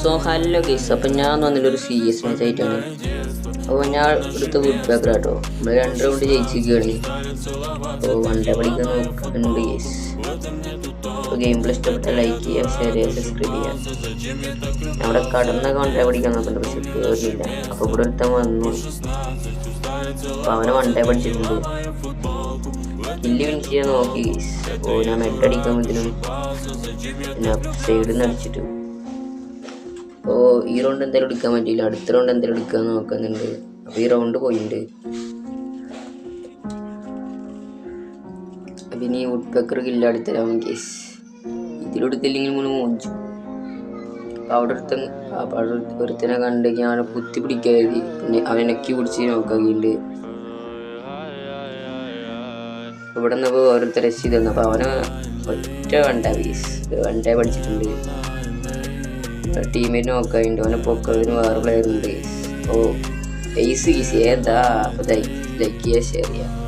So hello guys, അപ്പം ഞാൻ വന്നിട്ടൊരു serious match ആയിട്ടാണ്. അപ്പോൾ ഞാൻ എടുത്ത വുഡ് പേക്കർ കേട്ടോ. നമ്മൾ 2 റൗണ്ട് ജയിച്ചിരിക്കുകയാണ്. അപ്പോൾ വൺ ഡേ പഠിക്കാൻ നോക്കുന്നുണ്ട് ഗൈസ്. അപ്പോൾ ഗെയിം പ്ലേ ഇഷ്ടപ്പെട്ട ലൈക്ക് ചെയ്യുക, ഷെയർ ചെയ്യുക, സബ്സ്ക്രൈബ് ചെയ്യുക. നമ്മുടെ കടന്ന വൺ ഡേ പഠിക്കാൻ നോക്കുന്നുണ്ട്, പക്ഷെ കയറിയില്ല. അപ്പോൾ ഇവിടെ ഒരുത്തൻ വന്നു. അപ്പോൾ അവനെ വൺ ഡേ പഠിച്ചിട്ടുണ്ട്. കില്ല് വിൻ ചെയ്യാൻ നോക്കി ഗൈസ്. അപ്പോൾ ഞാൻ മെഡ് അടിക്കുമ്പോഴത്തേനും പിന്നെ സൈഡിൽ നിന്ന് അടിച്ചിട്ട്. അപ്പോൾ ഈ റൗണ്ട് എന്തായാലും എടുക്കാൻ പറ്റിയില്ല, അടുത്ത റൗണ്ട് എന്തായാലും എടുക്കാൻ നോക്കുന്നുണ്ട്. അപ്പോൾ ഈ റൗണ്ട് പോയിട്ടുണ്ട്. അപ്പം ഇനി വുഡ് പേക്കർ കില്ല അടുത്തരാം കേസ്. ഇതിലെടുത്തില്ലെങ്കിൽ മുന്നേ മോഞ്ചു. അവിടെ ഒരുത്തനെ കണ്ടെങ്കിൽ അവനെ കുത്തി പിടിക്കാതി, പിന്നെ അവനെ നെക്കി പിടിച്ച് നോക്കാക്കിണ്ട്. ഇവിടെ നിന്നപ്പോൾ ഓരോരുത്തർ രക്ഷ തന്നു. അപ്പോൾ അവന് ഒറ്റ വൺ ഡേ പഠിച്ചിട്ടുണ്ട്. ടീമേറ്റ് നോക്കാറുണ്ട്. അവനെ പൊക്കതിന് വേറെ പ്ലെയർ ഉണ്ട്. ഓ ഈസി ഏതാ. അപ്പോൾ ലൈക്ക് ചെയ്യുക, ഷെയർ ചെയ്യുക.